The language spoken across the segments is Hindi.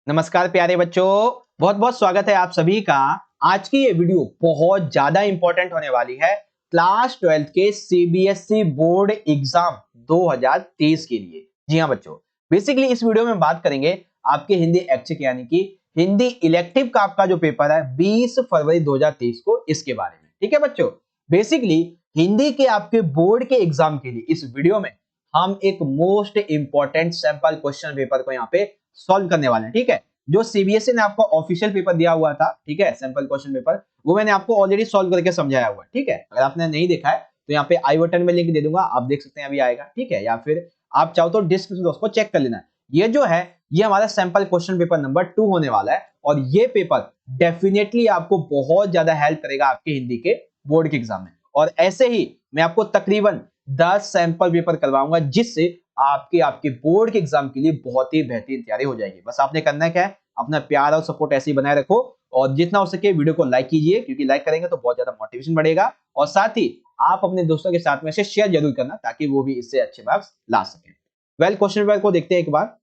नमस्कार प्यारे बच्चों, बहुत बहुत स्वागत है आप सभी का। आज की ये वीडियो बहुत ज्यादा इंपॉर्टेंट होने वाली है क्लास 12th के सीबीएसई बोर्ड एग्जाम 2023 के लिए। जी हाँ बच्चों, बेसिकली इस वीडियो में बात करेंगे आपके हिंदी ऐच्छिक यानी कि हिंदी इलेक्टिव का आपका जो पेपर है 20 फरवरी 2023 को, इसके बारे में। ठीक है बच्चों, बेसिकली हिंदी के आपके बोर्ड के एग्जाम के लिए इस वीडियो में हम एक most important sample question paper को यहाँ पे सॉल्व करने वाले हैं। ठीक है, जो सीबीएसई ने आपको ऑफिशियल पेपर दिया हुआ था, ठीक है, सैंपल क्वेश्चन पेपर, वो मैंने आपको ऑलरेडी सॉल्व करके समझाया हुआ है। ठीक है, अगर आपने नहीं देखा है तो यहाँ पे आई बटन में लिंक दे दूंगा, आप देख सकते हैं, अभी आएगा। ठीक है, या फिर आप चाहो तो डिस्क्रिप्शन बॉक्स को चेक कर लेना। ये जो है ये हमारा सैंपल क्वेश्चन पेपर नंबर 2 होने वाला है और ये पेपर डेफिनेटली आपको बहुत ज्यादा हेल्प करेगा आपके हिंदी के बोर्ड के एग्जाम में। और ऐसे ही मैं आपको तकरीबन 10 सैंपल पेपर करवाऊंगा जिससे आपके आपके बोर्ड के एग्जाम के लिए बहुत ही बेहतरीन तैयारी हो जाएगी। बस आपने करना क्या है, अपना प्यार और सपोर्ट ऐसे ही बनाए रखो और जितना हो सके वीडियो को लाइक कीजिए, क्योंकि लाइक करेंगे तो बहुत ज्यादा मोटिवेशन बढ़ेगा। और साथ ही आप अपने दोस्तों के साथ में से शेयर जरूर करना ताकि वो भी इससे अच्छे मार्क्स ला सके। वेल, क्वेश्चन पेपर को देखते हैं एक बार।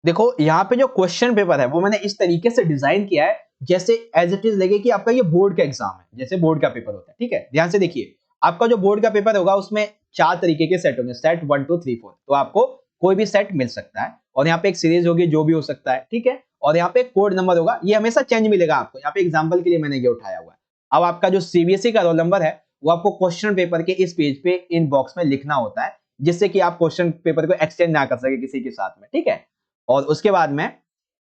देखो यहाँ पे जो क्वेश्चन पेपर है वो मैंने इस तरीके से डिजाइन किया है जैसे एज इट इज लगे कि आपका ये बोर्ड का एग्जाम है, जैसे बोर्ड का पेपर होता है। ठीक है, ध्यान से देखिए, आपका जो बोर्ड का पेपर होगा उसमें 4 तरीके के सेट होंगे, सेट 1 2 3 4। तो आपको कोई भी सेट मिल सकता है और यहाँ पे एक सीरीज होगी जो भी हो सकता है। ठीक है, और यहाँ पे कोड नंबर होगा, ये हमेशा चेंज मिलेगा आपको। यहाँ पे एग्जाम्पल के लिए मैंने ये उठाया हुआ है। अब आपका जो सीबीएसई का रोल नंबर है वो आपको क्वेश्चन पेपर के इस पेज पे इन बॉक्स में लिखना होता है, जिससे कि आप क्वेश्चन पेपर को एक्सचेंज ना कर सके किसी के साथ में। ठीक है, और उसके बाद में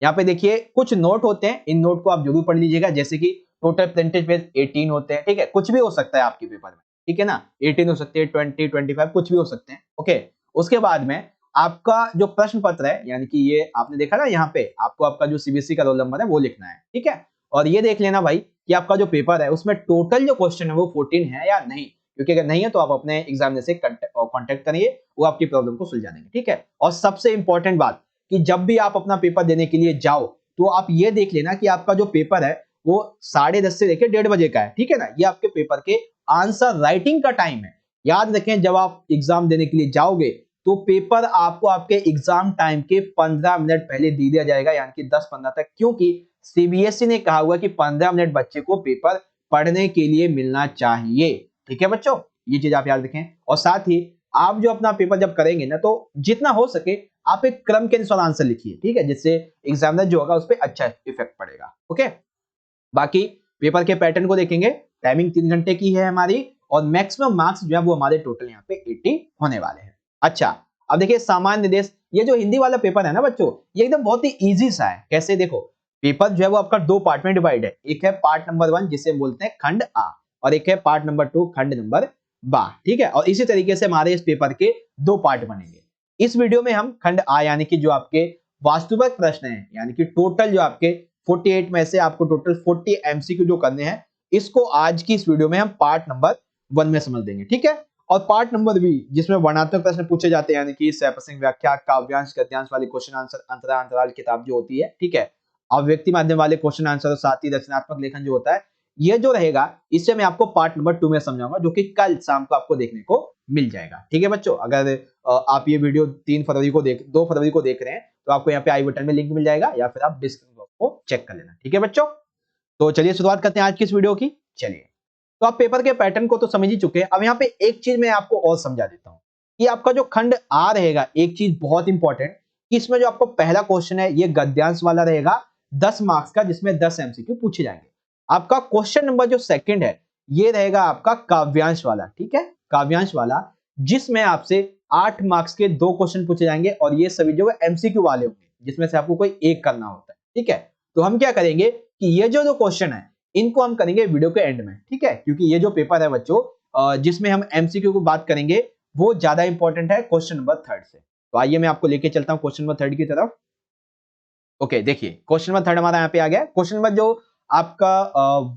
यहाँ पे देखिए कुछ नोट होते हैं, इन नोट को आप जरूर पढ़ लीजिएगा, जैसे कि टोटल परसेंटेज पेज 18 होते हैं। ठीक है, कुछ भी हो सकता है आपके पेपर में, ठीक है ना, 18 हो सकते हैं, 20 25 कुछ भी हो सकते हैं। ओके, उसके बाद में आपका जो प्रश्न पत्र है, यानी कि ये आपने देखा ना, यहाँ पे आपको आपका जो सीबीएसई का रोल नंबर है वो लिखना है। ठीक है, और ये देख लेना भाई कि आपका जो पेपर है उसमें टोटल जो क्वेश्चन है वो 14 है या नहीं, क्योंकि अगर नहीं है तो आप अपने एग्जामिनर से कॉन्टेक्ट करिए, वो आपकी प्रॉब्लम को सुलझा देंगे। ठीक है, और सबसे इंपॉर्टेंट बात कि जब भी आप अपना पेपर देने के लिए जाओ तो आप ये देख लेना कि आपका जो पेपर है वो 10:30 से लेकर 1:30 बजे का है। ठीक है ना, ये आपके पेपर के आंसर राइटिंग का टाइम है। याद रखें, जब आप एग्जाम देने के लिए जाओगे तो पेपर आपको आपके एग्जाम टाइम के 15 मिनट पहले दे दिया जाएगा, यानी कि 10-15 तक, क्योंकि सीबीएसई ने कहा हुआ कि 15 मिनट बच्चे को पेपर पढ़ने के लिए मिलना चाहिए। ठीक है बच्चों, ये चीज आप याद रखें। और साथ ही आप जो अपना पेपर जब करेंगे ना, तो जितना हो सके आप एक क्रम के अनुसार आंसर लिखिए। ठीक है, जिससे एग्जामिनर जो होगा उस पर अच्छा इफेक्ट पड़ेगा। ओके, बाकी पेपर के पैटर्न को देखेंगे, टाइमिंग 3 घंटे की है हमारी और मैक्सिमम मार्क्स जो है वो हमारे टोटल यहाँ पे 80 होने वाले हैं। अच्छा, अब देखिए सामान्य निर्देश, ये जो हिंदी वाला पेपर है ना बच्चों, ये एकदम बहुत ही इजी सा है। कैसे, देखो पेपर जो है वो आपका 2 पार्ट में डिवाइड है। एक है पार्ट नंबर 1 जिसे बोलते हैं खंड आ, और एक है पार्ट नंबर 2 खंड नंबर बा। ठीक है, और इसी तरीके से हमारे इस पेपर के 2 पार्ट बनेंगे। इस वीडियो में हम खंड आ यानी कि जो आपके वास्तविक प्रश्न है, यानी कि टोटल जो आपके 48 में से आपको टोटल 40 एमसीक्यू जो करने हैं, इसको आज की इस वीडियो में हम पार्ट नंबर 1 में समझ लेंगे। ठीक है, और पार्ट नंबर बी जिसमें वर्णनात्मक प्रश्न पूछे जाते हैं, यानी कि प्रश्न व्याख्या, काव्यांश, गद्यांश वाली क्वेश्चन आंसर, अंतराल अंतराल किताब जो होती है। ठीक है, अव्यक्ति माध्यम वाले क्वेश्चन आंसर और साथ ही रचनात्मक लेखन जो होता है, ये जो रहेगा इसे मैं आपको पार्ट नंबर 2 में समझाऊंगा, जो कि कल शाम को आपको देखने को मिल जाएगा। ठीक है बच्चों, अगर आप ये वीडियो 2 फरवरी को देख रहे हैं तो आपको यहाँ पे आई बटन में लिंक मिल जाएगा, या फिर आप डिस्क्रिप्शन बॉक्स को चेक कर लेना। ठीक है बच्चों, तो चलिए शुरुआत करते हैं आज की इस वीडियो की। चलिए, तो आप पेपर के पैटर्न को तो समझ ही चुके हैं। अब यहाँ पे एक चीज मैं आपको और समझा देता हूँ कि आपका जो खंड आ रहेगा, एक चीज बहुत इंपॉर्टेंट कि इसमें जो आपको पहला क्वेश्चन है ये गद्यांश वाला रहेगा 10 मार्क्स का, जिसमें 10 एमसीक्यू पूछे जाएंगे। आपका क्वेश्चन नंबर जो सेकंड है ये रहेगा आपका काव्यांश वाला। ठीक है, काव्यांश वाला, जिसमें आपसे 8 मार्क्स के 2 क्वेश्चन पूछे जाएंगे और ये सभी जो है एमसीक्यू वाले होंगे, जिसमें से आपको कोई एक करना होता है। ठीक है, तो हम क्या करेंगे कि ये जो क्वेश्चन है इनको हम करेंगे वीडियो के एंड में। ठीक है, क्योंकि ये जो पेपर है बच्चों जिसमें हम एमसीक्यू को बात करेंगे वो ज्यादा इंपॉर्टेंट है क्वेश्चन नंबर 3 से। तो आइए मैं आपको लेके चलता हूं क्वेश्चन नंबर 3 की तरफ। ओके, देखिए क्वेश्चन नंबर 3 हमारा यहाँ पे आ गया। क्वेश्चन नंबर जो आपका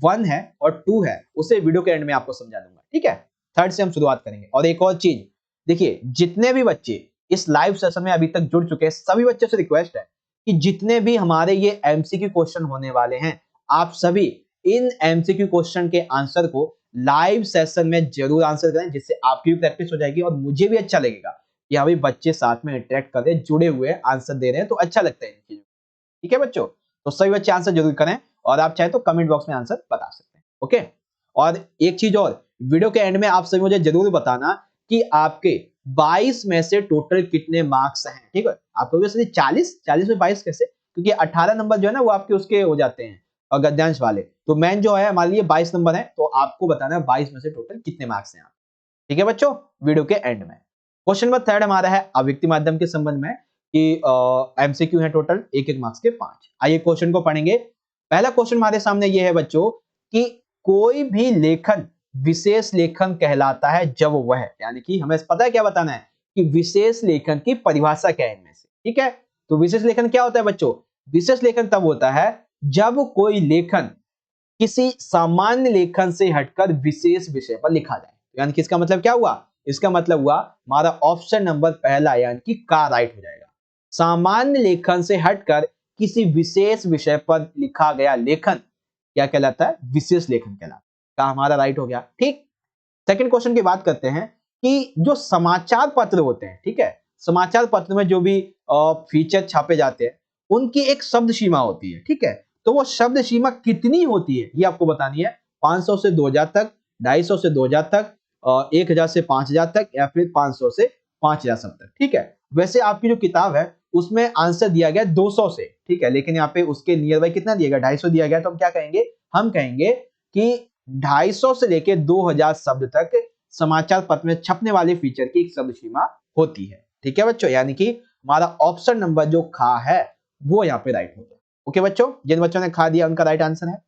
1 है और 2 है उसे वीडियो के एंड में आपको समझा दूंगा। ठीक है, 3 से हम शुरुआत करेंगे। और एक और चीज देखिए, जितने भी बच्चे इस लाइव सेशन में अभी तक जुड़ चुके हैं सभी बच्चों से रिक्वेस्ट है कि जितने भी हमारे ये एमसीक्यू क्वेश्चन होने वाले हैं, आप सभी इन एमसीक्यू क्वेश्चन के आंसर को लाइव सेशन में जरूर आंसर करें, जिससे आपकी भी प्रैक्टिस हो जाएगी और मुझे भी अच्छा लगेगा कि हाँ भाई बच्चे साथ में इंटरेक्ट कर रहे हैं, जुड़े हुए आंसर दे रहे हैं, तो अच्छा लगता है इन चीजों। ठीक है बच्चों, तो सभी बच्चे आंसर जरूर करें और आप चाहे तो कमेंट बॉक्स में आंसर बता सकते हैं। ओके, और एक चीज और, वीडियो के एंड में आप सभी मुझे जरूर बताना कि आपके 22 में से टोटल कितने मार्क्स हैं। ठीक है, आप कहोगे 40 में 22 कैसे, क्योंकि 18 नंबर जो है ना वो आपके उसके हो जाते हैं और गद्यांश वाले, तो मेन जो है हमारे लिए 22 नंबर है, तो आपको बताना है 22 में से टोटल कितने मार्क्स हैं। ठीक है बच्चों, वीडियो के एंड में। क्वेश्चन नंबर 3 हमारा है अव्यक्ति माध्यम के संबंध में कि एमसीक्यू है टोटल एक एक मार्क्स के 5। आइए क्वेश्चन को पढ़ेंगे। पहला क्वेश्चन हमारे सामने ये है बच्चों कि कोई भी लेखन विशेष लेखन कहलाता है जब वह, यानी कि हमें पता है क्या बताना है कि विशेष लेखन की परिभाषा क्या है इनमें से। ठीक है, तो विशेष लेखन क्या होता है बच्चों, विशेष लेखन तब होता है जब कोई लेखन किसी सामान्य लेखन से हटकर विशेष विषय पर लिखा जाए। यानी कि इसका मतलब क्या हुआ, इसका मतलब हुआ हमारा ऑप्शन नंबर पहला यानी कि का राइट हो जाएगा। सामान्य लेखन से हटकर किसी विशेष विषय पर लिखा गया लेखन क्या कहलाता है, विशेष लेखन कहलाता है। का हमारा राइट हो गया। ठीक, सेकंड क्वेश्चन की बात करते हैं कि जो समाचार पत्र होते हैं, ठीक है, समाचार पत्र में जो भी फीचर छापे जाते हैं उनकी एक शब्द सीमा होती है। ठीक है, तो वो शब्द सीमा कितनी होती है ये आपको बतानी है। 500 से 2000 तक, 250 से 2000 तक, 1000 से 5000 तक, या फिर 500 से 5000 शब्द तक। ठीक है, वैसे आपकी जो किताब है उसमें आंसर दिया गया 200 से। ठीक है, लेकिन यहाँ पे उसके नियर बाई कितना दिया गया, 250 दिया गया, तो हम क्या कहेंगे, हम कहेंगे कि 250 से लेके 2000 शब्द तक समाचार पत्र में छपने वाले फीचर की एक शब्द सीमा होती है। ठीक है बच्चों, यानी कि हमारा ऑप्शन नंबर जो खा है वो यहाँ पे राइट होगा। ओके बच्चों, जिन बच्चों ने खा दिया उनका राइट आंसर है।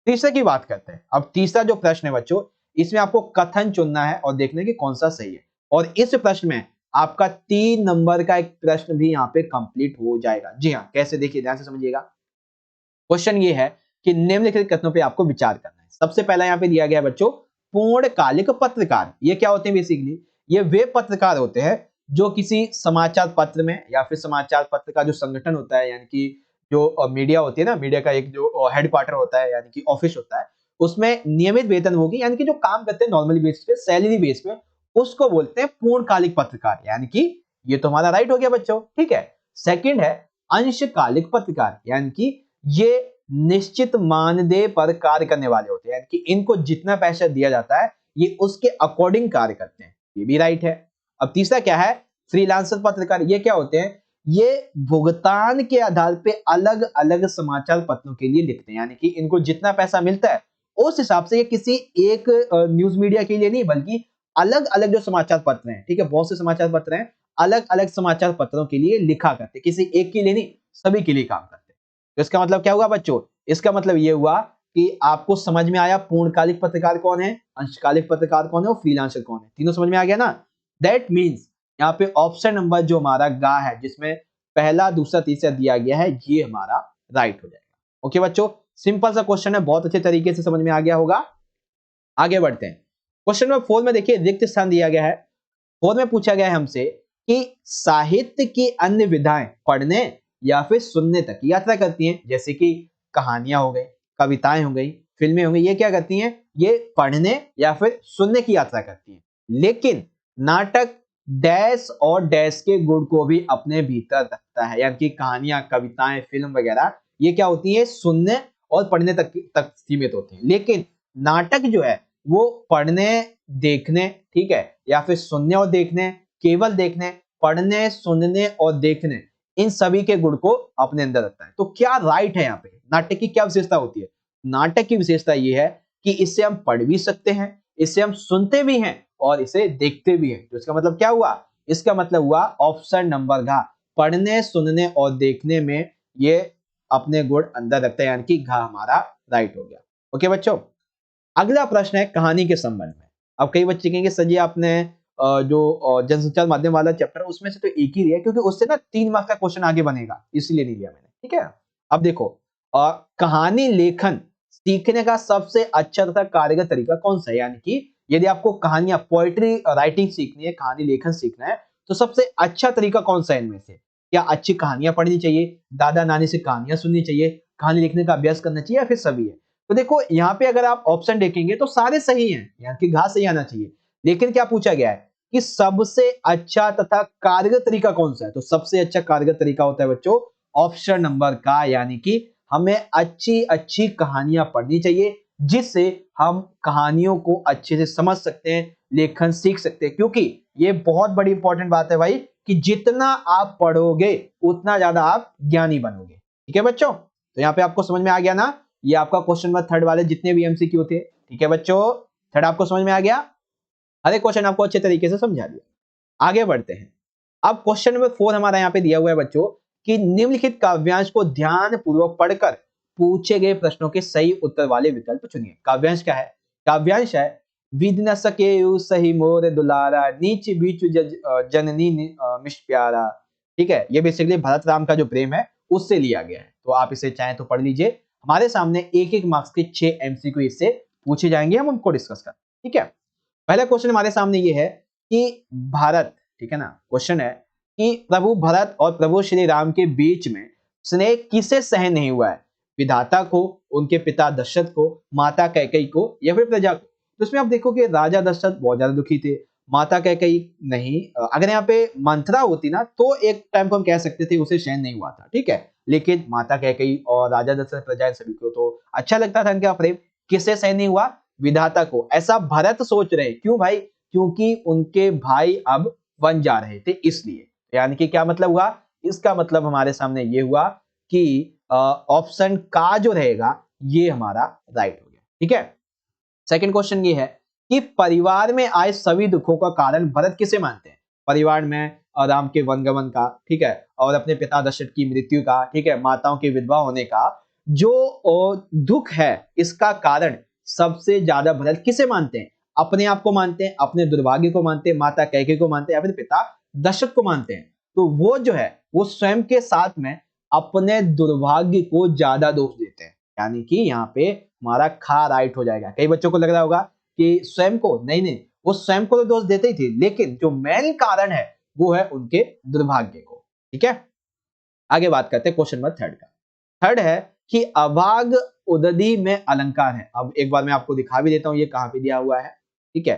तीसरे की बात करते हैं। अब तीसरा जो प्रश्न है बच्चों, इसमें आपको कथन चुनना है और देखना है कि कौन सा सही है, और इस प्रश्न में आपका 3 नंबर का एक प्रश्न भी यहाँ पे कंप्लीट हो जाएगा। जी हाँ, कैसे, देखिए ध्यान से समझिएगा। क्वेश्चन ये है कि निम्नलिखित कथनों पे आपको विचार करना है। सबसे पहला यहाँ पे दिया गया है बच्चों पूर्णकालिक पत्रकार। ये क्या होते हैं, बेसिकली ये वे पत्रकार होते हैं जो किसी समाचार पत्र में या फिर समाचार पत्र का जो संगठन होता है, यानी कि जो मीडिया होती है ना, मीडिया का एक जो हेडक्वार्टर होता है यानी कि ऑफिस होता है, उसमें नियमित वेतन होगी, यानी कि जो काम करते हैं नॉर्मली बेस पे, सैलरी बेस पे, उसको बोलते हैं पूर्णकालिक पत्रकार। यानी कि ये तो हमारा राइट हो गया बच्चों। ठीक है, सेकंड है अंशकालिक पत्रकार, यानी कि ये निश्चित मानदेय पर कार्य करने वाले होते हैं, यानी कि इनको जितना पैसा दिया जाता है ये उसके अकॉर्डिंग कार्य करते हैं, ये भी राइट है। अब तीसरा क्या है, फ्रीलांसर पत्रकार। ये क्या होते हैं, ये भुगतान के आधार पे अलग अलग समाचार पत्रों के लिए लिखते हैं, यानी कि इनको जितना पैसा मिलता है उस हिसाब से ये किसी एक न्यूज मीडिया के लिए नहीं, बल्कि अलग अलग जो समाचार पत्र हैं, ठीक है, बहुत से समाचार पत्र हैं, अलग अलग समाचार पत्रों के लिए लिखा करते हैं, किसी एक के लिए नहीं, सभी के लिए काम करते हैं। तो इसका मतलब क्या हुआ बच्चों, इसका मतलब ये हुआ कि आपको समझ में आया पूर्णकालिक पत्रकार कौन है, अंशकालिक पत्रकार कौन है और फ्रीलांसर कौन है, तीनों समझ में आ गया ना। दैट मीन्स यहाँ पे ऑप्शन नंबर जो हमारा गा है, जिसमें पहला दूसरा तीसरा दिया गया है, ये हमारा राइट हो जाएगा। ओके बच्चों, सिंपल सा क्वेश्चन है, बहुत अच्छे तरीके से समझ में आ गया होगा। आगे बढ़ते हैं। क्वेश्चन नंबर 4 में देखिए रिक्त स्थान दिया गया है। 4 में पूछा गया है हमसे कि साहित्य की अन्य विधाएं पढ़ने या फिर सुनने तक यात्रा करती हैं, जैसे कि कहानियां हो गई, कविताएं हो गई, फिल्में हो गई, ये क्या करती हैं, ये पढ़ने या फिर सुनने की यात्रा करती हैं। लेकिन नाटक डैश और डैश के गुण को भी अपने भीतर रखता है, यानी कि कहानियां, कविताएं, फिल्म वगैरह ये क्या होती है, सुनने और पढ़ने तक सीमित होती हैं। लेकिन नाटक जो है वो पढ़ने, देखने, ठीक है, या फिर सुनने और देखने, केवल देखने, पढ़ने, सुनने और देखने, इन सभी के गुण को अपने अंदर रखता है। तो क्या राइट है यहाँ पे, नाटक की क्या विशेषता होती है, नाटक की विशेषता ये है कि इसे हम पढ़ भी सकते हैं, इसे हम सुनते भी हैं और इसे देखते भी हैं। तो इसका मतलब क्या हुआ, इसका मतलब हुआ ऑप्शन नंबर घ, पढ़ने, सुनने और देखने में ये अपने गुण अंदर रखता है, यानी कि घ हमारा राइट हो गया। ओके बच्चों, अगला प्रश्न है कहानी के संबंध में। अब कई बच्चे कहेंगे सर जी आपने जो जनसंचार माध्यम वाला चैप्टर है उसमें से तो एक ही लिया, क्योंकि उससे ना 3 मार्क्स का क्वेश्चन आगे बनेगा, इसलिए नहीं लिया मैंने। ठीक है, अब देखो कहानी लेखन सीखने का सबसे अच्छा तथा कारगर तरीका कौन सा है, यानी कि यदि आपको कहानियां, पोएट्री राइटिंग सीखनी है, कहानी लेखन सीखना है, तो सबसे अच्छा तरीका कौन सा है इनमें से। क्या अच्छी कहानियां पढ़नी चाहिए, दादा नानी से कहानियां सुननी चाहिए, कहानी लिखने का अभ्यास करना चाहिए, या फिर सभी है। तो देखो यहाँ पे अगर आप ऑप्शन देखेंगे तो सारे सही हैं, यानी कि घास सही आना चाहिए। लेकिन क्या पूछा गया है कि सबसे अच्छा तथा कारगर तरीका कौन सा है, तो सबसे अच्छा कारगर तरीका होता है बच्चों ऑप्शन नंबर का, यानी कि हमें अच्छी अच्छी कहानियां पढ़नी चाहिए जिससे हम कहानियों को अच्छे से समझ सकते हैं, लेखन सीख सकते हैं। क्योंकि ये बहुत बड़ी इंपॉर्टेंट बात है भाई कि जितना आप पढ़ोगे उतना ज्यादा आप ज्ञानी बनोगे। ठीक है बच्चों, तो यहाँ पे आपको समझ में आ गया ना, ये आपका क्वेश्चन नंबर 3 वाले जितने भी एमसीक्यू थे। ठीक है बच्चों, थर्ड आपको समझ में आ गया, हर एक क्वेश्चन आपको अच्छे तरीके से समझा दिया। आगे बढ़ते हैं। अब क्वेश्चन नंबर 4 हमारा यहाँ पे दिया हुआ है बच्चों कि निम्नलिखित काव्यांश को ध्यान पूर्वक पढ़कर पूछे गए प्रश्नों के सही उत्तर वाले विकल्प चुनिए। काव्यांश क्या है? काव्यांश है विद न सके सही मोर दुलारा नीच बीच जननी मिश प्यारा। ठीक है, ये बेसिकली भरत राम का जो प्रेम है उससे लिया गया है, तो आप इसे चाहें तो पढ़ लीजिए। हमारे सामने एक एक मार्क्स के 6 एमसीक्यू इससे पूछे जाएंगे, हम उनको डिस्कस करें। ठीक है, पहला क्वेश्चन हमारे सामने ये है कि भारत, ठीक है ना, क्वेश्चन है कि प्रभु भरत और प्रभु श्री राम के बीच में स्नेह किसे सहन नहीं हुआ है? विधाता को, उनके पिता दशरथ को, माता कैकेयी को, या फिर प्रजा को? तो इसमें आप देखो कि राजा दशरथ बहुत ज्यादा दुखी थे, माता कैकेयी नहीं। अगर यहाँ पे मंथरा होती ना तो एक टाइम को हम कह सकते थे उसे सहन नहीं हुआ था। ठीक है, लेकिन माता कैकेयी और राजा दशरथ, प्रजा सभी को तो अच्छा लगता था इनका प्रेम। किससे सहन नहीं हुआ? विधाता को। ऐसा भरत सोच रहे, क्यों भाई? क्योंकि उनके भाई अब बन जा रहे थे इसलिए। यानी कि क्या मतलब हुआ? इसका मतलब हमारे सामने ये हुआ कि ऑप्शन का जो रहेगा ये हमारा राइट हो गया। ठीक है, सेकंड क्वेश्चन ये है कि परिवार में आए सभी दुखों का कारण भरत किसे मानते हैं? परिवार में राम के वनगमन का, ठीक है, और अपने पिता दशरथ की मृत्यु का, ठीक है, माताओं की विधवा होने का जो दुख है, इसका कारण सबसे ज्यादा भरत किसे मानते हैं? अपने आप को मानते हैं, अपने दुर्भाग्य को मानते हैं, माता कैकेयी को मानते हैं, या फिर पिता दशरथ को मानते हैं? तो वो जो है वो स्वयं के साथ में अपने दुर्भाग्य को ज्यादा दोष देते हैं, यानी कि यहाँ पे हमारा खा राइट हो जाएगा। कई बच्चों को लग रहा होगा कि स्वयं को, नहीं नहीं, वो स्वयं को तो दोष देते ही थे, लेकिन जो मेन कारण है वो है उनके दुर्भाग्य को। ठीक है, आगे बात करते हैं क्वेश्चन नंबर 3 का। थर्ड है कि अभाग उदधि में अलंकार है। अब एक बार मैं आपको दिखा भी देता हूं ये कहां पे दिया हुआ है। ठीक है,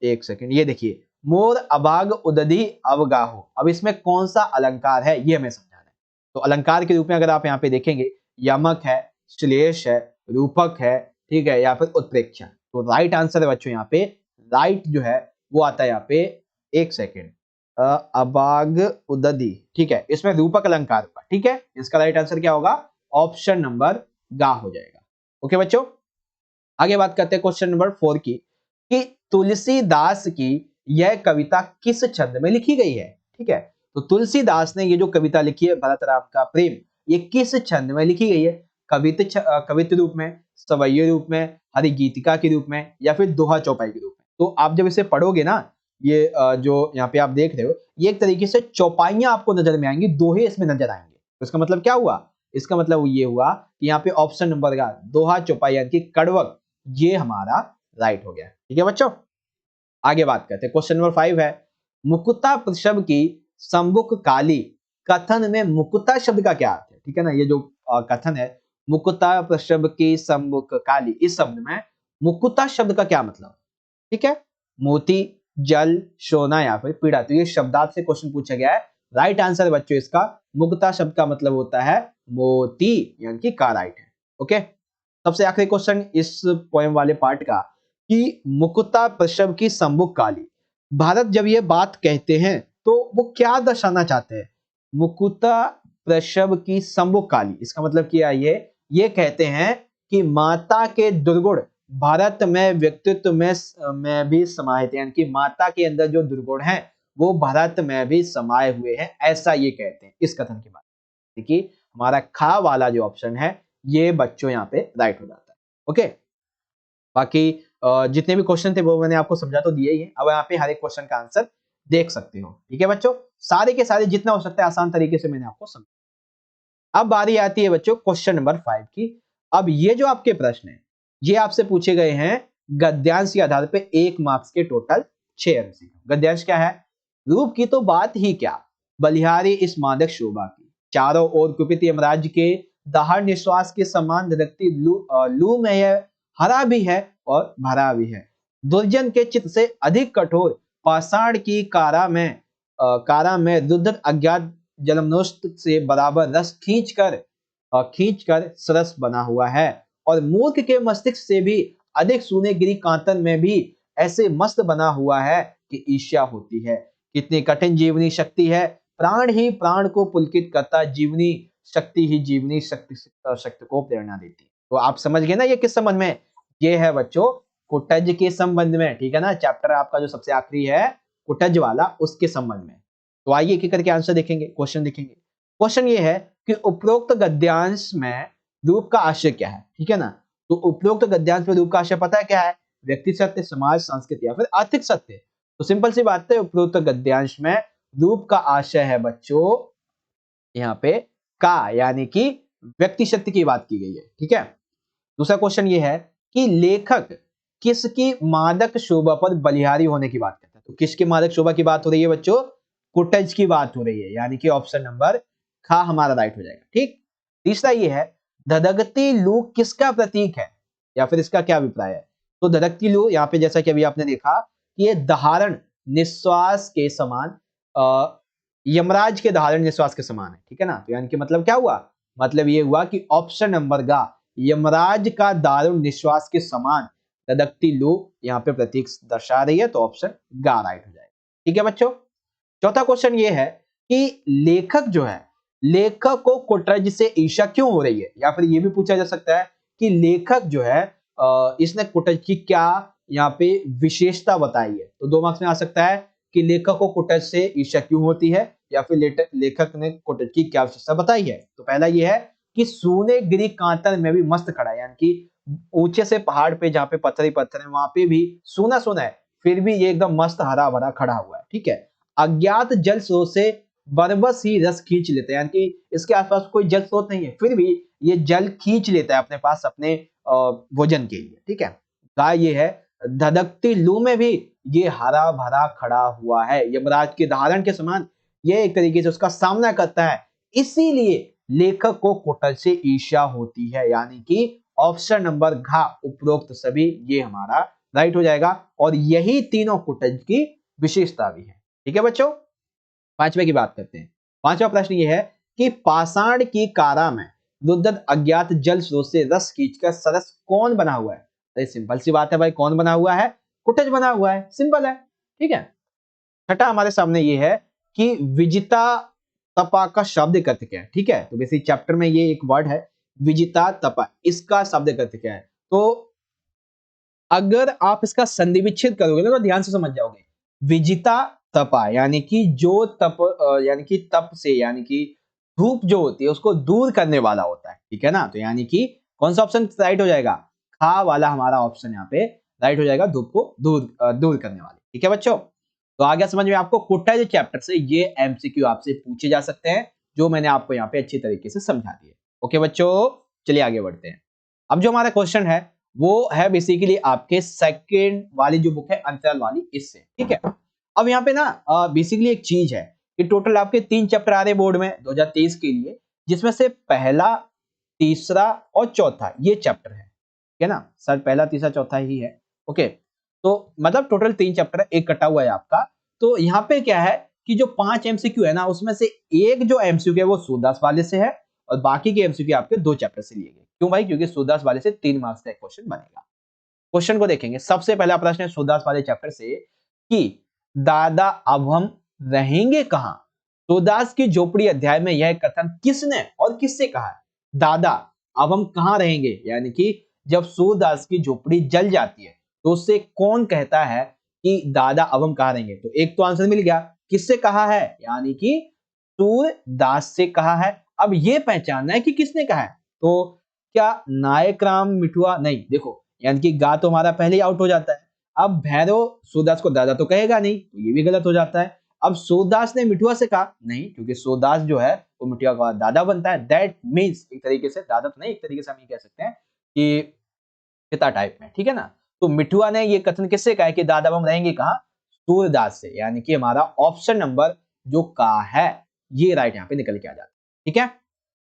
एक सेकंड, ये देखिए, मोर अभाग उदधि अवगाहो। अब इसमें कौन सा अलंकार है ये हमें समझाना है। तो अलंकार के रूप में अगर आप यहाँ पे देखेंगे, यमक है, श्लेष है, रूपक है, ठीक है, या फिर उत्प्रेक्षा। तो राइट आंसर है बच्चों यहाँ पे, राइट जो है वो आता है यहाँ पे, एक सेकेंड, अबाग उदधि। ठीक है, इसमें रूपक अलंकार होगा। ठीक है, इसका राइट आंसर क्या होगा? ऑप्शन नंबर गा हो जाएगा। ओके बच्चों, आगे बात करते हैं क्वेश्चन नंबर 4 की कि तुलसीदास की यह कविता किस छंद में लिखी गई है? ठीक है, तो तुलसीदास ने ये जो कविता लिखी है भरत राम का प्रेम, ये किस छंद में लिखी गई है? कवित्व रूप में, सवैये रूप में, हरि गीतिका के रूप में, या फिर दोहा चौपाई के रूप में? तो आप जब इसे पढ़ोगे ना, ये जो यहाँ पे आप देख रहे हो, ये एक तरीके से चौपाइयां आपको नजर में आएंगी, दोहे इसमें नजर आएंगे। तो इसका मतलब क्या हुआ? इसका मतलब ये हुआ कि यहाँ पे ऑप्शन नंबर का दोहा चौपाई यानी कि कड़वक, ये हमारा राइट हो गया। ठीक है बच्चों, आगे बात करते हैं। क्वेश्चन नंबर 5 है मुकुता प्रशव की सम्मुख काली कथन में मुकुता शब्द का क्या अर्थ है? ठीक है ना, ये जो कथन है मुकुता प्रशव की सम्मुख काली, इस शब्द में मुकुता शब्द का क्या मतलब? ठीक है, मोती, जल, सोना, या फिर पीड़ा। तो ये शब्दार्थ से क्वेश्चन पूछा गया है। राइट आंसर बच्चों इसका मुक्ता शब्द का मतलब होता है मोती, यानी कि का राइट है। ओके, सबसे आखिरी क्वेश्चन इस पोएम वाले पार्ट का कि मुकुता प्रशव की सम्मुख काली, भारत जब ये बात कहते हैं तो वो क्या दर्शाना चाहते हैं? मुकुता प्रशव की सम्मुख काली, इसका मतलब क्या है? ये कहते हैं कि माता के दुर्गुण भारत में व्यक्तित्व में भी समाहित है, यानी कि माता के अंदर जो दुर्गुण हैं वो भारत में भी समाये हुए हैं, ऐसा ये कहते हैं इस कथन के बाद। देखिए हमारा खा वाला जो ऑप्शन है ये बच्चों यहाँ पे राइट हो जाता है। ओके, बाकी जितने भी क्वेश्चन थे वो मैंने आपको समझा तो दिया ही है। अब यहाँ पे हर एक क्वेश्चन का आंसर देख सकते हो। ठीक है बच्चों, सारे के सारे जितना हो सकता है आसान तरीके से मैंने आपको समझा। अब बारी आती है बच्चों क्वेश्चन नंबर 5 की। अब ये जो आपके प्रश्न है ये आपसे पूछे गए हैं गद्यांश के आधार पे 1 मार्क्स के टोटल 6 एमसीक्यू। गद्यांश क्या है? रूप की तो बात ही क्या, बलिहारी इस मादक शोभा की, चारों ओर कुपित यमराज के दाहड़ निश्वास के समान धड़कती लू में यह हरा भी है और भरा भी है, दुर्जन के चित्त से अधिक कठोर पाषाण की कारा में रुद्र अज्ञात जलमनोष्ठ से बराबर रस खींचकर सरस बना हुआ है, और मूर्ख के मस्तिष्क से भी अधिक सूने गिरी कांतन में भी ऐसे मस्त बना हुआ है कि ईर्ष्या होती है। कितनी कठिन जीवनी शक्ति है, प्राण ही प्राण को पुलकित करता, जीवनी शक्ति ही जीवनी शक्ति को प्रेरणा देती है। तो आप समझ गए ना ये किस संबंध में? ये है बच्चों कुटज के संबंध में, ठीक है ना। चैप्टर आपका जो सबसे आखिरी है कुटज वाला, उसके संबंध में। तो आइए एक एक करके आंसर देखेंगे, क्वेश्चन देखेंगे। क्वेश्चन ये है कि उपरोक्त गद्यांश में रूप का आशय क्या है, ठीक है ना। तो उपरोक्त गद्यांश में रूप का आशय पता है क्या है? व्यक्ति सत्य, समाज, संस्कृति या फिर आर्थिक सत्य। तो सिंपल सी बात है, उपरोक्त गद्यांश में रूप का आशय है बच्चों यहाँ पे का, यानी कि व्यक्ति सत्य की बात की गई है, ठीक है। दूसरा क्वेश्चन ये है कि लेखक किसकी मादक शोभा पर बलिहारी होने की बात करता है। तो किसकी मादक शोभा की बात हो रही है बच्चों? कुटज की बात हो रही है, यानी कि ऑप्शन नंबर खा हमारा राइट हो जाएगा, ठीक। तीसरा ये है धधकती लू किसका प्रतीक है, या फिर इसका क्या अभिप्राय है। तो धधकती लू यहाँ पे जैसा कि अभी आपने देखा कि ये धारण निश्वास के समान, यमराज के धारण निश्वास के समान है, ठीक है ना। तो यानी कि मतलब क्या हुआ? मतलब ये हुआ कि ऑप्शन नंबर गा, यमराज का दारुण निश्वास के समान धधकती लू यहाँ पे प्रतीक दर्शा रही है, तो ऑप्शन गा राइट हो जाएगा, ठीक है बच्चों। चौथा क्वेश्चन ये है कि लेखक जो है, लेखक को कुटज से ईर्ष्या क्यों हो रही है, या फिर ये भी पूछा जा सकता है कि लेखक जो है इसने कुटज की क्या यहाँ पे विशेषता बताई है। तो 2 मार्क्स में आ सकता है कि लेखक को कुटज से ईर्ष्या क्यों होती है, या फिर लेखक ने कुटज की क्या विशेषता बताई है। तो पहला ये है कि सूने गिरी कांतन में भी मस्त खड़ा है, यानी कि ऊंचे से पहाड़ पे जहाँ पे पत्थर ही पत्थर है वहां पे भी सूना सूना है, फिर भी ये एकदम मस्त हरा भरा खड़ा हुआ है, ठीक है। अज्ञात जल स्रोत से बरबस ही रस खींच लेते हैं, यानी कि इसके आसपास कोई जल स्रोत नहीं है, फिर भी ये जल खींच लेता है अपने पास अपने भोजन के लिए, ठीक है। गाय ये है धधकती लू में भी ये हरा भरा खड़ा हुआ है, यमराज के धारण के समान ये एक तरीके से उसका सामना करता है, इसीलिए लेखक को कुटज से ईर्ष्या होती है, यानी कि ऑप्शन नंबर घ उपरोक्त सभी ये हमारा राइट हो जाएगा, और यही तीनों कुटज की विशेषता भी है, ठीक है बच्चों। पांचवे की बात करते हैं। पांचवा प्रश्न ये है कि पाषाण की कारा में रुद्धत अज्ञात जल स्रोत से रस खींचकर सरस कौन बना हुआ है। तो सिंपल सी बात है भाई, कौन बना हुआ है? कुटज बना हुआ है, सिंपल है, ठीक है। छठा हमारे सामने ये है कि विजिता तपा का शब्द अर्थ क्या है, ठीक है। तो बेसिक चैप्टर में ये एक वर्ड है विजिता तपा, इसका शब्द अर्थ क्या है। तो अगर आप इसका संधि विच्छेद करोगे ना तो ध्यान से समझ जाओगे। विजिता तपा यानी कि जो तप यानी कि तप से, यानी कि धूप जो होती है उसको दूर करने वाला होता है, ठीक है ना। तो यानी कि कौन सा ऑप्शन राइट हो जाएगा? खा वाला हमारा ऑप्शन यहाँ पे राइट हो जाएगा, धूप को दूर करने वाले, ठीक है बच्चों। तो आ गया समझ में आपको। कुटज चैप्टर से ये एमसीक्यू आपसे पूछे जा सकते हैं, जो मैंने आपको यहाँ पे अच्छी तरीके से समझा दिए। ओके बच्चों, चलिए आगे बढ़ते हैं। अब जो हमारा क्वेश्चन है वो है बेसिकली आपके सेकंड वाली जो बुक है अंतराल वाली, इससे, ठीक है। अब यहाँ पे ना बेसिकली एक चीज है कि टोटल आपके 3 चैप्टर आ रहे बोर्ड में 2023 के लिए, जिसमें से पहला, तीसरा और चौथा ये चैप्टर है, ठीक है ना। सर पहला, तीसरा, चौथा ही है, ओके। तो मतलब टोटल 3 चैप्टर है, एक कटा हुआ है आपका। तो यहाँ पे क्या है कि जो 5 एमसीक्यू है ना, उसमें से एक जो एमसीक्यू है वो सूरदास वाले से है, और बाकी के एमसीक्यू आपके 2 चैप्टर से लिए गए। क्यों भाई? क्योंकि सूरदास वाले से 3 मार्क्स का क्वेश्चन बनेगा। क्वेश्चन को देखेंगे। सबसे पहला प्रश्न है सूरदास वाले चैप्टर से कि दादा अब हम रहेंगे कहां। सूरदास की झोपड़ी अध्याय में यह कथन किसने और किससे कहा है? दादा अब हम कहां रहेंगे, यानी कि जब सूरदास की झोपड़ी जल जाती है तो उससे कौन कहता है कि दादा अब हम कहां रहेंगे। तो एक तो आंसर मिल गया, किससे कहा है, यानी कि सूरदास से कहा है। अब ये पहचानना है कि किसने कहा है। तो क्या नायक राम मिठुआ, नहीं, देखो यानी कि गा तो हमारा पहले ही आउट हो जाता है। अब भैरव सूरदास को दादा तो कहेगा नहीं, तो ये भी गलत हो जाता है। अब सूरदास ने मिठुआ से कहा नहीं, क्योंकि सूरदास जो है वो मिठुआ का दादा बनता है। दैट मीन्स एक तरीके से दादा तो नहीं, एक तरीके से हम ये कह सकते हैं कि पिता टाइप में, ठीक है ना। तो मिठुआ ने ये कथन किससे कहा है कि दादा हम रहेंगे कहां? सूरदास से, यानी कि हमारा ऑप्शन नंबर जो का है ये राइट यहाँ पे निकल के आ जाता है, ठीक है।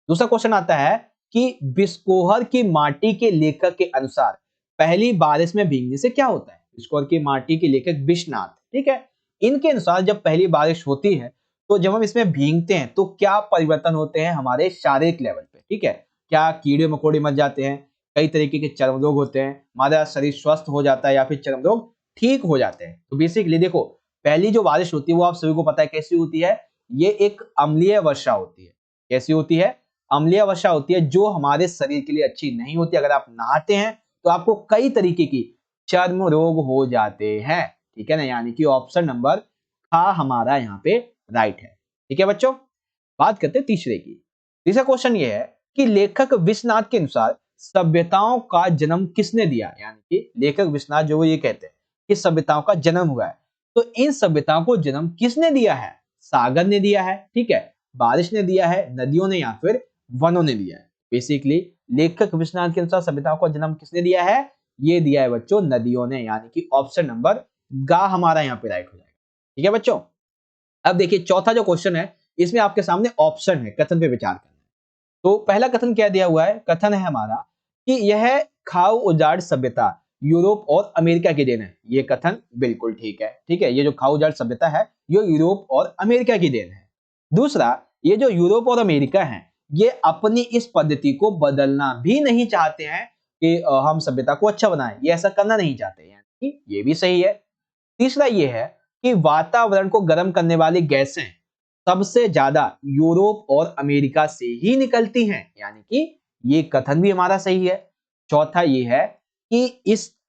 दूसरा क्वेश्चन आता है कि बिस्कोहर की माटी के लेखक के अनुसार पहली बारिश में भीगने से क्या होता है। बिस्कोहर की माटी के लेखक विश्वनाथ, ठीक है, इनके अनुसार जब पहली बारिश होती है तो जब हम इसमें भीगते हैं तो क्या परिवर्तन होते हैं हमारे शारीरिक लेवल पे, ठीक है। क्या कीड़े मकोड़े मर जाते हैं, कई तरीके के चर्म रोग होते हैं, हमारा शरीर स्वस्थ हो जाता है या फिर चर्म रोग ठीक हो जाते हैं। तो बेसिकली देखो, पहली जो बारिश होती है वो आप सभी को पता है कैसी होती है, ये एक अम्लीय वर्षा होती है। कैसी होती है? अम्लीय वर्षा होती है, जो हमारे शरीर के लिए अच्छी नहीं होती। अगर आप नहाते हैं तो आपको कई तरीके की चर्म रोग हो जाते हैं, ठीक है ना। यानी कि ऑप्शन नंबर खा हमारा यहाँ पे राइट है, ठीक है बच्चों। बात करते हैं तीसरे की। तीसरा क्वेश्चन ये है कि लेखक विश्वनाथ के अनुसार सभ्यताओं का जन्म किसने दिया। यानी कि लेखक विश्वनाथ जो वो ये कहते हैं कि सभ्यताओं का जन्म हुआ है, तो इन सभ्यताओं को जन्म किसने दिया है? सागर ने दिया है, ठीक है, बारिश ने दिया है, नदियों ने, या फिर वनों ने दिया है। बेसिकली लेखक विश्वनाथ के अनुसार सभ्यताओं का जन्म किसने दिया है? ये दिया है बच्चों नदियों ने। यानी कि ऑप्शन नंबर गा हमारा यहाँ पे राइट हो जाएगा, ठीक है बच्चों। अब देखिए चौथा जो क्वेश्चन है, इसमें आपके सामने ऑप्शन है, कथन पे विचार करना है। तो पहला कथन क्या दिया हुआ है? कथन है हमारा कि यह खाऊ उजाड़ सभ्यता यूरोप और अमेरिका की देन है। ये कथन बिल्कुल ठीक है, ठीक है। ये जो खाऊ उजाड़ सभ्यता है ये यूरोप और अमेरिका की देन है। दूसरा, ये जो यूरोप और अमेरिका है, ये अपनी इस पद्धति को बदलना भी नहीं चाहते हैं कि हम सभ्यता को अच्छा बनाएं, ये ऐसा करना नहीं चाहते हैं, यानी कि ये भी सही है। तीसरा ये है कि वातावरण को गर्म करने वाली गैसें सबसे ज्यादा यूरोप और अमेरिका से ही निकलती हैं, यानी कि ये कथन भी हमारा सही है। चौथा ये है कि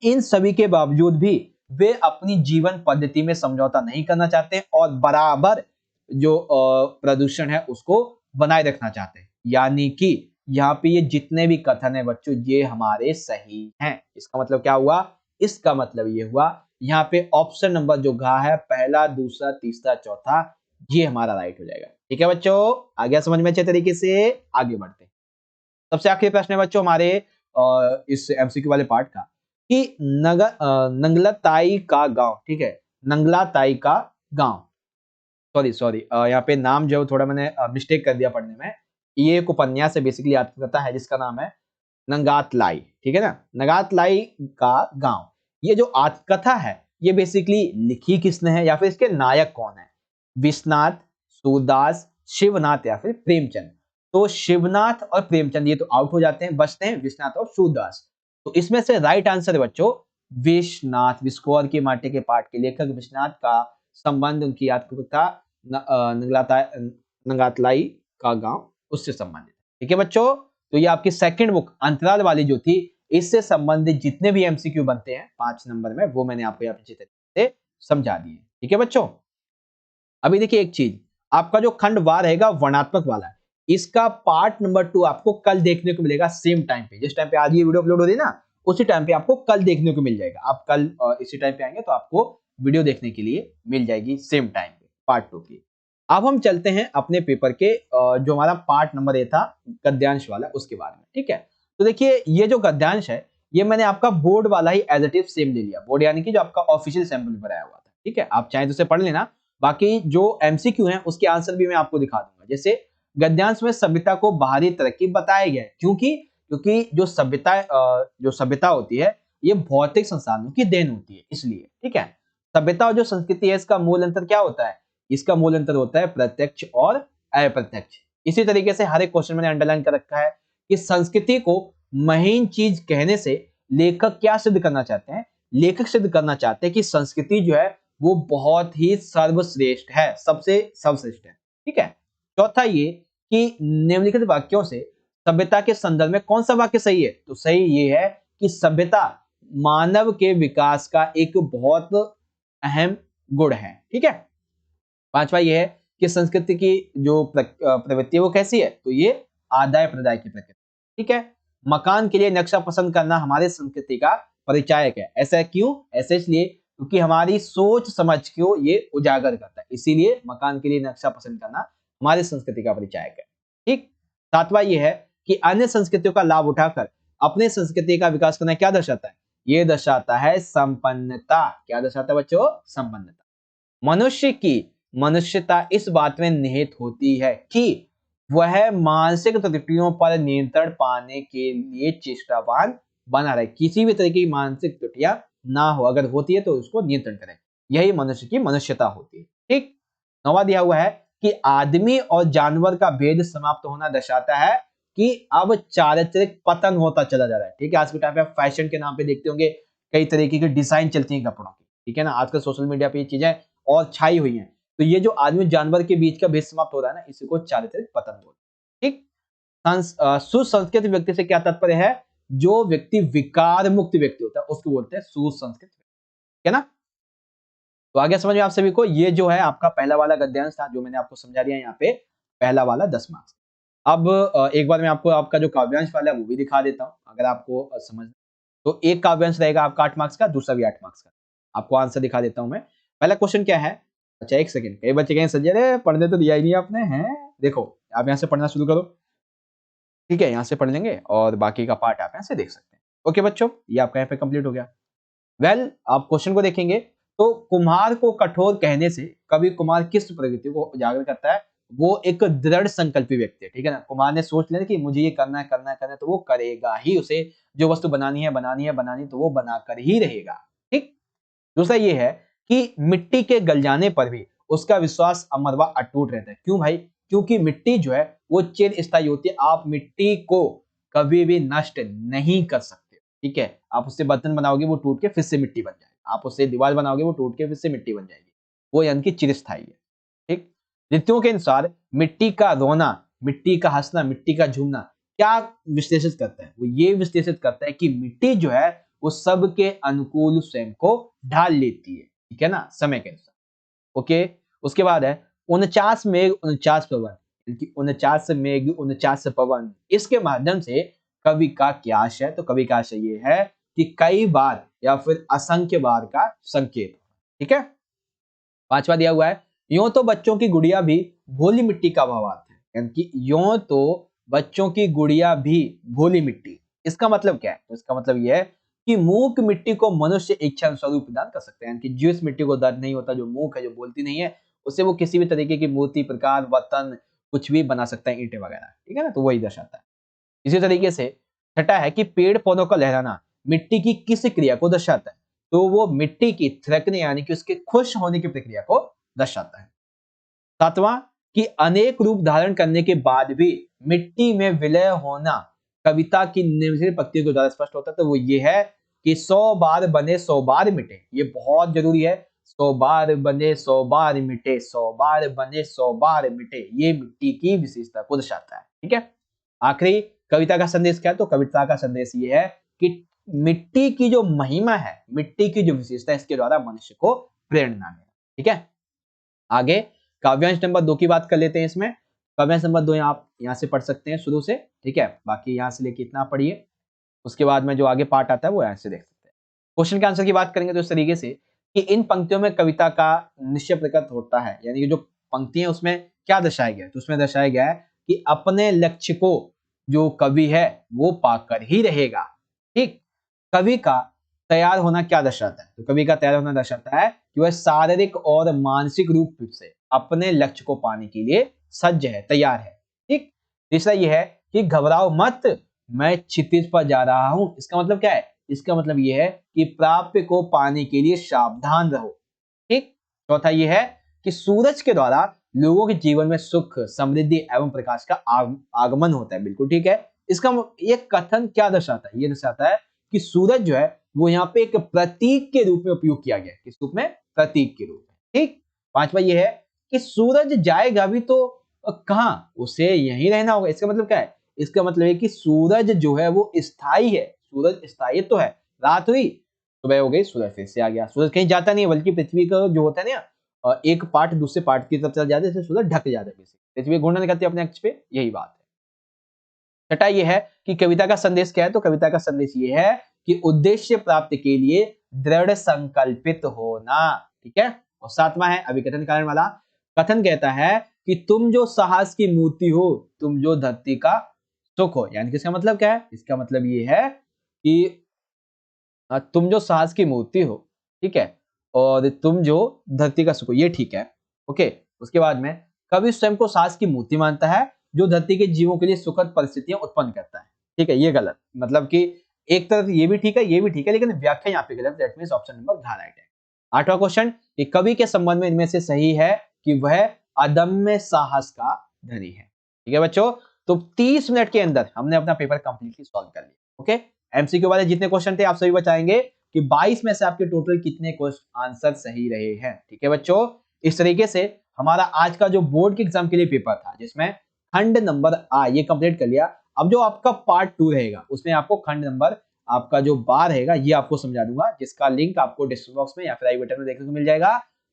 इन सभी के बावजूद भी वे अपनी जीवन पद्धति में समझौता नहीं करना चाहते और बराबर जो प्रदूषण है उसको बनाए रखना चाहते हैं। यानी कि यहाँ पे ये जितने भी कथन है बच्चों, ये हमारे सही हैं। इसका मतलब क्या हुआ? इसका मतलब ये हुआ यहाँ पे ऑप्शन नंबर जो घा है, पहला, दूसरा, तीसरा, चौथा, ये हमारा राइट हो जाएगा, ठीक है बच्चों। आ गया समझ में अच्छे तरीके से? आगे बढ़ते हैं। सबसे आखिरी प्रश्न है बच्चों हमारे इस एमसीक्यू वाले पार्ट का कि नंगलाताई का गांव, ठीक है, नंगलाताई का गांव, सॉरी यहाँ पे नाम जो थोड़ा मैंने मिस्टेक कर दिया पढ़ने में। ये एक उपन्यास है, बेसिकली आत्मकथा है जिसका नाम है नंगातलाई, ठीक है ना। नंगातलाई का गांव, ये जो आत्मकथा है ये बेसिकली लिखी किसने है या फिर इसके नायक कौन है? विश्वनाथ, सूरदास, शिवनाथ या फिर प्रेमचंद। तो शिवनाथ और प्रेमचंद ये तो आउट हो जाते हैं, बचते हैं विश्वनाथ और सूरदास। तो इसमें से राइट आंसर है बच्चों विश्वनाथ। विस्कोर के माटे के पाठ के लेखक विश्वनाथ का संबंध उनकी आत्मकथा नंगातलाई का गांव उससे संबंधित, ठीक है बच्चों। तो ये आपकी सेकंड बुक अंतराल वाली जो थी, इससे संबंधित जितने भी एमसीक्यू बनते हैं 5 नंबर में, वो मैंने आपको यहाँ पे अच्छे तरीके से समझा दिए, ठीक है बच्चों। अभी देखिए एक चीज, आपका जो खंड वार रहेगा वर्णात्मक वाला, इसका पार्ट नंबर 2 आपको कल देखने को मिलेगा सेम टाइम पे। जिस टाइम पे आज ये वीडियो अपलोड हो रही है ना, उसी टाइम पे आपको कल देखने को मिल जाएगा। आप कल इसी टाइम पे आएंगे तो आपको वीडियो देखने के लिए मिल जाएगी सेम टाइम पे पार्ट 2 की। अब हम चलते हैं अपने पेपर के जो हमारा पार्ट नंबर ए था गद्यांश वाला, उसके बारे में, ठीक है। तो देखिए ये जो गद्यांश है, ये मैंने आपका बोर्ड वाला ही एज इट इज सेम ले लिया। बोर्ड यानी कि जो आपका ऑफिशियल सैंपल बनाया हुआ था, ठीक है। आप चाहें तो उसे पढ़ लेना, बाकी जो एमसीक्यू हैं उसके आंसर भी मैं आपको दिखा दूंगा। जैसे गद्यांश में सभ्यता को बाहरी तरक्की बताया गया है, क्योंकि जो सभ्यता होती है ये भौतिक संसाधनों की देन होती है, इसलिए, ठीक है। सभ्यता और जो संस्कृति है इसका मूल अंतर क्या होता है? इसका मूल अंतर होता है प्रत्यक्ष और अप्रत्यक्ष। इसी तरीके से हर एक क्वेश्चन मैंने अंडरलाइन कर रखा है कि संस्कृति को महीन चीज कहने से लेखक क्या सिद्ध करना चाहते हैं? लेखक सिद्ध करना चाहते हैं कि संस्कृति जो है वो बहुत ही सर्वश्रेष्ठ है, सबसे सर्वश्रेष्ठ है, ठीक है। चौथा ये कि निम्नलिखित वाक्यों से सभ्यता के संदर्भ में कौन सा वाक्य सही है? तो सही ये है कि सभ्यता मानव के विकास का एक बहुत अहम गुण है, ठीक है। पांचवा ये है कि संस्कृति की जो प्रवृत्ति है वो कैसी है? तो ये आदाय प्रदाय की प्रकृति, ठीक है। मकान के लिए नक्शा पसंद करना हमारे संस्कृति का परिचायक है। ऐसा क्यों? ऐसा इसलिए क्योंकि हमारी सोच समझ को ये उजागर करता है, इसीलिए मकान के लिए नक्शा पसंद करना हमारी संस्कृति का परिचायक है, ठीक। सातवां ये है कि अन्य संस्कृतियों का लाभ उठाकर अपने संस्कृति का विकास करना क्या दर्शाता है? ये दर्शाता है संपन्नता। क्या दर्शाता है बच्चों? संपन्नता। मनुष्य की मनुष्यता इस बात में निहित होती है कि वह मानसिक त्रुटियों पर नियंत्रण पाने के लिए चेष्टावान बना रहे। किसी भी तरह की मानसिक त्रुटियां ना हो, अगर होती है तो उसको नियंत्रण करें। यही मनुष्य की मनुष्यता होती है, ठीक। नौवां दिया हुआ है कि आदमी और जानवर का भेद समाप्त होना दर्शाता है कि अब चारित्रिक पतन होता चला जा रहा है। ठीक है, आज के टाइम पे आप फैशन के नाम पे देखते होंगे कई तरीके की डिजाइन चलती है कपड़ों की। ठीक है ना, आजकल सोशल मीडिया पे ये चीजें और छाई हुई हैं। तो ये जो आदमी जानवर के बीच का भेद समाप्त हो रहा है ना, इसी को चारित्रिक पतन बोलते हैं। ठीक, सुसंस्कृत व्यक्ति से क्या तात्पर्य है? जो व्यक्ति विकार मुक्त व्यक्ति होता है उसको बोलते हैं सुसंस्कृत व्यक्ति। है ना? तो आगे समझ में आप सभी को, ये जो है आपका पहला वाला गद्यांश था जो मैंने आपको समझा दिया यहाँ पे, पहला वाला 10 मार्क्स। अब एक बार मैं आपको आपका जो काव्यांश वाला है वो भी दिखा देता हूँ, अगर आपको समझ। तो एक काव्यांश रहेगा आपका 8 मार्क्स का, दूसरा भी 8 मार्क्स का। आपको आंसर दिखा देता हूँ मैं। पहला क्वेश्चन क्या है? अच्छा एक सेकंड, कई बच्चे कहें संजय रे पढ़ने तो दिया ही नहीं आपने, हैं? देखो आप यहाँ से पढ़ना शुरू करो। ठीक है, यहाँ से पढ़ लेंगे और बाकी का पार्ट आप यहाँ से देख सकते हैं। ओके बच्चों, ये आपका यहाँ पे कंप्लीट हो गया। वेल, आप क्वेश्चन को देखेंगे तो कुम्हार को कठोर कहने से कवि कुमार किस प्रवृत्ति को उजागर करता है? वो एक दृढ़ संकल्पी व्यक्ति है। ठीक है ना, कुमार ने सोच लिया कि मुझे ये करना है करना है करना है, तो वो करेगा ही। उसे जो वस्तु बनानी है बनानी है बनानी, तो वो बनाकर ही रहेगा। ठीक, दूसरा ये है कि मिट्टी के गल जाने पर भी उसका विश्वास अमर व अटूट रहता है। क्यों भाई? क्योंकि मिट्टी जो है वो चिरस्थायी होती है। आप मिट्टी को कभी भी नष्ट नहीं कर सकते। ठीक है, आप उससे बर्तन बनाओगे वो टूट के फिर से मिट्टी बन जाएगी, आप उससे दीवार बनाओगे वो टूट के फिर से मिट्टी बन जाएगी। वो यानी कि चिरस्थायी है। ठीक, ऋतुओं के अनुसार मिट्टी का रोना, मिट्टी का हंसना, मिट्टी का झूमना क्या विश्लेषित करता है? वो ये विश्लेषित करता है कि मिट्टी जो है वो सबके अनुकूल स्वयं को ढाल लेती है। ठीक है ना, समय के अनुसार। ओके, उसके बाद है 49 मेघ 49 पवन, यानी 49 मेघ 49 पवन। इसके माध्यम से कवि का क्या आशय है? तो कवि का आशय ये है कि कई बार या फिर असंख्य बार का संकेत। ठीक है, पांचवा दिया हुआ है, यूं तो बच्चों की गुड़िया भी भोली मिट्टी का भावार्थ है, यानी कि यूं तो बच्चों की गुड़िया भी भोली मिट्टी। इसका मतलब क्या है? तो इसका मतलब यह है कि मूक मिट्टी को मनुष्य इच्छा अनुसार प्रदान कर सकते हैं, यानी कि जिस मिट्टी को दर्द नहीं होता, जो मूक है, जो बोलती नहीं है, उससे वो किसी भी तरीके की मूर्ति, प्रकार, बर्तन कुछ भी बना सकता है, ईंटें वगैरह। ठीक है ना, तो वही दर्शाता है। इसी तरीके से छठा है कि पेड़ पौधों का लहराना मिट्टी की किस क्रिया को दर्शाता है? तो वो मिट्टी की थिरकने यानी कि उसके खुश होने की प्रक्रिया को दर्शाता है। सातवां, कि अनेक रूप धारण करने के बाद भी मिट्टी में विलय होना कविता की निम्नलिखित पंक्तियों के द्वारा स्पष्ट होता है। तो वो ये है कि 100 बार बने 100 बार मिटे। ये बहुत जरूरी है। 100 बार बने 100 बार मिटे, 100 बार बने 100 बार मिटे, ये मिट्टी की विशेषता को दर्शाता है। ठीक है, आखिरी कविता का संदेश क्या है? तो कविता का संदेश ये है कि मिट्टी की जो महिमा है, मिट्टी की जो विशेषता है, इसके द्वारा मनुष्य को प्रेरणा मिले। ठीक है, आगे काव्यांश नंबर 2 की बात कर लेते हैं। इसमें काव्यांश नंबर 2 आप यहाँ से पढ़ सकते हैं शुरू से। ठीक है, बाकी यहाँ से लेके इतना पढ़िए, उसके बाद में जो आगे पार्ट आता है वो यहाँ से देख सकते हैं। क्वेश्चन के आंसर की बात करेंगे तो इस तरीके से कि इन पंक्तियों में कविता का निश्चय प्रकट होता है, यानी कि जो पंक्तियां उसमें क्या दर्शाया गया है? तो उसमें दर्शाया गया है कि अपने लक्ष्य को जो कवि है वो पाकर ही रहेगा। ठीक, कवि का तैयार होना क्या दर्शाता है? तो कवि का तैयार होना दर्शाता है कि वह शारीरिक और मानसिक रूप से अपने लक्ष्य को पाने के लिए सज्ज है, तैयार है। ठीक, तीसरा यह है कि घबराओ मत, मैं क्षितिज पर जा रहा हूं। इसका मतलब क्या है? इसका मतलब यह है कि प्राप्य को पाने के लिए सावधान रहो। ठीक, चौथा यह है कि सूरज के द्वारा लोगों के जीवन में सुख, समृद्धि एवं प्रकाश का आगमन होता है। बिल्कुल ठीक है। इसका ये कथन क्या दर्शाता है? ये दर्शाता है कि सूरज जो है वो यहाँ पे एक प्रतीक के रूप में उपयोग किया गया है। किस रूप में? प्रतीक के रूप में। ठीक, पांचवा ये है कि सूरज जाएगा भी तो कहां? उसे यहीं रहना होगा। इसका मतलब क्या है? इसका मतलब है कि सूरज जो है वो स्थायी है। सूरज स्थायी तो है। रात हुई, सुबह हो गई, सूरज फिर से आ गया। सूरज कहीं जाता नहीं है, बल्कि पृथ्वी का जो होता है ना, एक पार्ट दूसरे पार्ट की तरफ चल जाता है, इससे सूरज ढक जाता है। पृथ्वी घूमना नहीं करती अपने अक्ष पे, यही बात है। छठा ये है कि कविता का संदेश क्या है? तो कविता का संदेश ये है कि उद्देश्य प्राप्ति के लिए दृढ़ संकल्पित होना। ठीक है, और सातवां है अभिकथन कारण वाला। कथन कहता है कि तुम जो साहस की मूर्ति हो, तुम जो धरती का सुख हो। यानी कि इसका मतलब क्या है? इसका मतलब ये है कि तुम जो साहस की मूर्ति हो, ठीक है, और तुम जो धरती का सुख हो, ये ठीक है। ओके, उसके बाद में कवि स्वयं को साहस की मूर्ति मानता है जो धरती के जीवों के लिए सुखद परिस्थितियां उत्पन्न करता है। ठीक है, ये गलत, मतलब कि एक तरफ ये भी ठीक है, ये भी ठीक है, लेकिन व्याख्या यहाँ पे गलत। दैट मींस ऑप्शन नंबर घ राइट है। आठवां क्वेश्चन, कि कवि के संबंध में इनमें से सही है कि वह अदम्य साहस का धनी है। ठीक है बच्चों, तो 30 मिनट के अंदर हमने अपना पेपर कंप्लीटली सॉल्व कर लिया। ओके, एमसीक्यू वाले जितने क्वेश्चन थे आप सभी बताएंगे कि 22 में से आपके टोटल कितने क्वेश्चन आंसर सही रहे हैं। ठीक है बच्चों, इस तरीके से हमारा आज का जो बोर्ड के एग्जाम के लिए पेपर था, जिसमें खंड नंबर आ ये कंप्लीट कर लिया। अब जो आपका पार्ट 2 रहेगा उसमें आपको खंड नंबर आपका जो 12 रहेगा ये आपको समझा दूंगा, जिसका लिंक आपको डिस्क्रिप्शन बॉक्स में या फिर आई बटन में देखने को मिल जाएगा।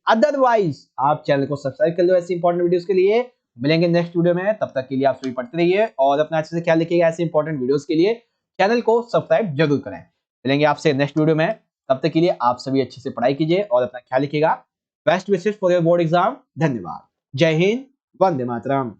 अदरवाइज आप चैनल को सब्सक्राइब कर लो ऐसी इंपॉर्टेंट वीडियोस के लिए। मिलेंगे नेक्स्ट वीडियो में, तब तक के लिए आप सभी पढ़ते रहिए और अपना अच्छे से ख्याल रखिएगा। ऐसे इंपॉर्टेंट वीडियोस के लिए चैनल को सब्सक्राइब जरूर करें। मिलेंगे आपसे नेक्स्ट वीडियो में, तब तक के लिए आप सभी अच्छे से पढ़ाई कीजिए और अपना ख्याल रखिएगा। Best wishes for your board exam. धन्यवाद। जय हिंद, वंदे मातरम।